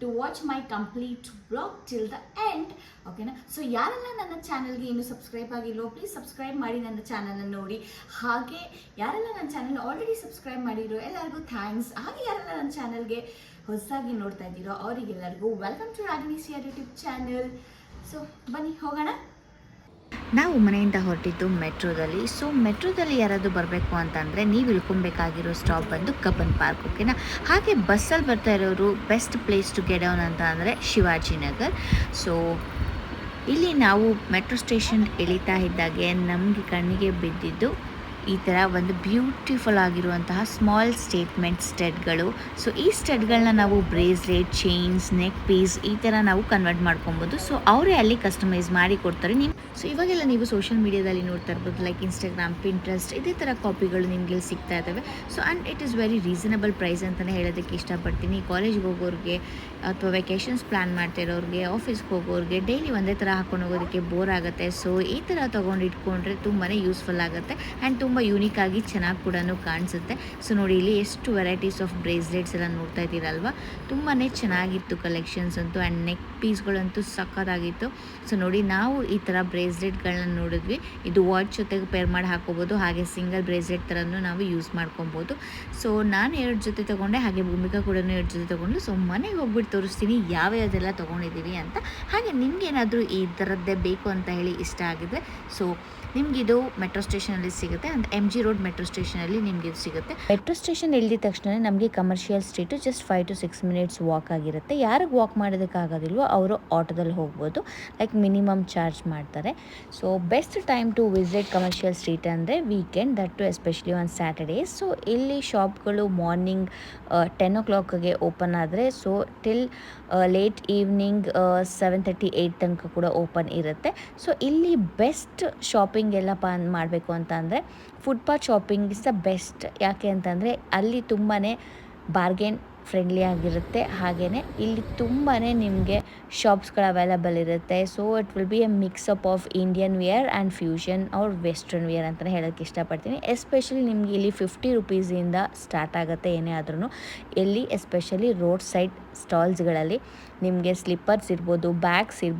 To watch my complete vlog till the end. ಓಕೆನಾ? So ಯಾರೆಲ್ಲ ನನ್ನ ಚಾನಲ್ಗೆ ಇನ್ನೂ ಸಬ್ಸ್ಕ್ರೈಬ್ ಆಗಿಲ್ವೋ ಪ್ಲೀಸ್ ಸಬ್ಸ್ಕ್ರೈಬ್ ಮಾಡಿ ನನ್ನ ಚಾನಲನ್ನು ನೋಡಿ. ಹಾಗೆ ಯಾರೆಲ್ಲ ನನ್ನ ಚಾನಲ್ ಆಲ್ರೆಡಿ ಸಬ್ಸ್ಕ್ರೈಬ್ ಮಾಡಿರೋ ಎಲ್ಲರಿಗೂ ಥ್ಯಾಂಕ್ಸ್. ಹಾಗೆ ಯಾರೆಲ್ಲ ನನ್ನ ಚಾನಲ್ಗೆ ಹೊಸದಾಗಿ ನೋಡ್ತಾ ಇದ್ದೀರೋ ಅವರಿಗೆಲ್ಲರಿಗೂ welcome to Ragini CR YouTube channel. So ಬನ್ನಿ ಹೋಗೋಣ. ನಾವು ಮನೆಯಿಂದ ಹೊರಟಿದ್ದು ಮೆಟ್ರೋದಲ್ಲಿ. ಸೊ ಮೆಟ್ರೋದಲ್ಲಿ ಯಾರಾದರೂ ಬರಬೇಕು ಅಂತಂದರೆ ನೀವು ಇಳ್ಕೊಬೇಕಾಗಿರೋ ಸ್ಟಾಪ್ ಬಂದು ಕಬ್ಬನ್ ಪಾರ್ಕ್. ಓಕೆನಾ? ಹಾಗೆ ಬಸ್ಸಲ್ಲಿ ಬರ್ತಾ ಇರೋರು best place to get down ಅಂತ ಅಂದರೆ ಶಿವಾಜಿನಗರ್. ಸೊ ಇಲ್ಲಿ ನಾವು ಮೆಟ್ರೋ ಸ್ಟೇಷನ್ ಇಳಿತಾ ಇದ್ದಾಗೆ ನಮಗೆ ಕಣ್ಣಿಗೆ ಬಿದ್ದಿದ್ದು ಈ ಥರ ಒಂದು ಬ್ಯೂಟಿಫುಲ್ ಆಗಿರುವಂತಹ ಸ್ಮಾಲ್ ಸ್ಟೇಟ್ಮೆಂಟ್ ಸ್ಟಡ್ಗಳು. ಸೊ ಈ ಸ್ಟಡ್ಗಳನ್ನ ನಾವು ಬ್ರೇಸ್ಲೆಟ್, ಚೈನ್ಸ್, ನೆಕ್ ಪೀಸ್ ಈ ಥರ ನಾವು ಕನ್ವರ್ಟ್ ಮಾಡ್ಕೊಬೋದು. ಸೊ ಅವರೇ ಅಲ್ಲಿ ಕಸ್ಟಮೈಸ್ ಮಾಡಿ ಕೊಡ್ತಾರೆ. ಸೊ ಇವಾಗೆಲ್ಲ ನೀವು ಸೋಷಿಯಲ್ ಮೀಡಿಯಾದಲ್ಲಿ ನೋಡ್ತಾ ಇರ್ಬೋದು, ಲೈಕ್ ಇನ್ಸ್ಟಾಗ್ರಾಮ್, ಪಿಂಟ್ರೆಸ್ಟ್, ಇದೇ ಥರ ಕಾಪಿಗಳು ನಿಮಗೆ ಇಲ್ಲಿ ಸಿಗ್ತಾ ಇದ್ದಾವೆ. So and it is very reasonable price ಅಂತಲೇ ಹೇಳೋದಕ್ಕೆ ಇಷ್ಟಪಡ್ತೀನಿ. ಕಾಲೇಜ್ಗೆ ಹೋಗೋರಿಗೆ ಅಥವಾ ವೆಕೇಷನ್ಸ್ ಪ್ಲ್ಯಾನ್ ಮಾಡ್ತಾ ಇರೋರಿಗೆ, ಆಫೀಸ್ಗೆ ಹೋಗೋರಿಗೆ ಡೈಲಿ ಒಂದೇ ಥರ ಹಾಕೊಂಡು ಹೋಗೋದಕ್ಕೆ ಬೋರ್ ಆಗುತ್ತೆ. ಸೊ ಈ ಥರ ತೊಗೊಂಡು ಇಟ್ಕೊಂಡ್ರೆ ತುಂಬಾ ಯೂಸ್ಫುಲ್ ಆಗುತ್ತೆ ಆ್ಯಂಡ್ ತುಂಬ ಯೂನಿಕ್ ಆಗಿ ಚೆನ್ನಾಗಿ ಕೂಡ ಕಾಣಿಸುತ್ತೆ. ಸೊ ನೋಡಿ ಇಲ್ಲಿ ಎಷ್ಟು ವೆರೈಟೀಸ್ ಆಫ್ ಬ್ರೇಸ್ಲೆಟ್ಸ್ ಎಲ್ಲ ನೋಡ್ತಾ ಇದ್ದೀರಲ್ವ, ತುಂಬಾ ಚೆನ್ನಾಗಿತ್ತು ಕಲೆಕ್ಷನ್ಸ್ ಅಂತೂ. ಆ್ಯಂಡ್ ನೆಕ್ ಪೀಸ್ಗಳಂತೂ ಸಖತ್ತಾಗಿತ್ತು. ಸೊ ನೋಡಿ ನಾವು ಈ ಥರ ಬ್ರೇಸ್ಲೆಟ್ಗಳನ್ನ ನೋಡಿದ್ವಿ. ಇದು ವಾಚ್ ಜೊತೆಗೆ ಪೇರ್ ಮಾಡಿ ಹಾಕೋಬೋದು, ಹಾಗೆ ಸಿಂಗಲ್ ಬ್ರೇಸ್ಲೆಟ್ ಥರನೂ ನಾವು ಯೂಸ್ ಮಾಡ್ಕೊಬೋದು. ಸೊ ನಾನು 2 ಜೊತೆ ತೊಗೊಂಡೆ, ಹಾಗೆ ಭೂಮಿಕಾ ಕೂಡ 2 ಜೊತೆ ತೊಗೊಂಡು. ಸೊ ಮನೆಗೆ ಹೋಗ್ಬಿಟ್ಟು ತೋರಿಸ್ತೀನಿ ಯಾವ್ಯಾವುದೆಲ್ಲ ತೊಗೊಂಡಿದ್ದೀವಿ ಅಂತ. ಹಾಗೆ ನಿಮಗೇನಾದರೂ ಈ ಥರದ್ದೇ ಬೇಕು ಅಂತ ಹೇಳಿ ಇಷ್ಟ ಆಗಿದೆ ಸೊ ನಿಮಗಿದು ಮೆಟ್ರೋ ಸ್ಟೇಷನಲ್ಲಿ ಸಿಗುತ್ತೆ. ಅಂತ MG ರೋಡ್ ಮೆಟ್ರೋ ಸ್ಟೇಷನಲ್ಲಿ ನಿಮಗೆ ಇದು ಸಿಗುತ್ತೆ. ಮೆಟ್ರೋ ಸ್ಟೇಷನ್ ಇಳಿದ ತಕ್ಷಣ ನಮಗೆ commercial street just 5 to 6 minutes walk ಆಗಿರುತ್ತೆ. ಯಾರಿಗೆ ವಾಕ್ ಮಾಡೋದಕ್ಕಾಗೋದಿಲ್ವೋ ಅವರು ಆಟೋದಲ್ಲಿ ಹೋಗ್ಬೋದು, ಲೈಕ್ ಮಿನಿಮಮ್ ಚಾರ್ಜ್ ಮಾಡ್ತಾರೆ. So best time to visit commercial street ಅಂದರೆ weekend, that too especially on Saturday. So ಇಲ್ಲಿ ಶಾಪ್ಗಳು ಮಾರ್ನಿಂಗ್ 10 o'clockಗೆ ಓಪನ್ ಆದರೆ ಸೊ ಟಿಲ್ ಲೇಟ್ ಈವ್ನಿಂಗ್ 7:30, 8 ತನಕ ಕೂಡ ಓಪನ್ ಇರುತ್ತೆ. ಸೊ ಇಲ್ಲಿ ಬೆಸ್ಟ್ ಶಾಪಿಂಗ್ ಎಲ್ಲಪ್ಪ ಮಾಡಬೇಕು ಅಂತ ಅಂದರೆ footpath shopping is the best. ಯಾಕೆ ಅಂತಂದರೆ ಅಲ್ಲಿ ತುಂಬಾ ಬಾರ್ಗೇನ್ ಫ್ರೆಂಡ್ಲಿ ಆಗಿರುತ್ತೆ. ಹಾಗೆಯೇ ಇಲ್ಲಿ ತುಂಬಾ ನಿಮಗೆ ಶಾಪ್ಸ್ಗಳು ಅವೈಲಬಲ್ ಇರುತ್ತೆ. So it will be a mix up of Indian wear and fusion or western wear ಅಂತಲೇ ಹೇಳೋಕ್ಕೆ ಇಷ್ಟಪಡ್ತೀನಿ. ಎಸ್ಪೆಷಲಿ ನಿಮಗೆ ಇಲ್ಲಿ 50 rupees ಸ್ಟಾರ್ಟ್ ಆಗುತ್ತೆ ಏನೇ ಆದ್ರೂ. ಇಲ್ಲಿ ಎಸ್ಪೆಷಲಿ ರೋಡ್ ಸೈಡ್ ಸ್ಟಾಲ್ಸ್ಗಳಲ್ಲಿ ನಿಮಗೆ ಸ್ಲಿಪ್ಪರ್ಸ್ ಇರ್ಬೋದು, ಬ್ಯಾಗ್ಸ್ ಇರ್ಬೋದು,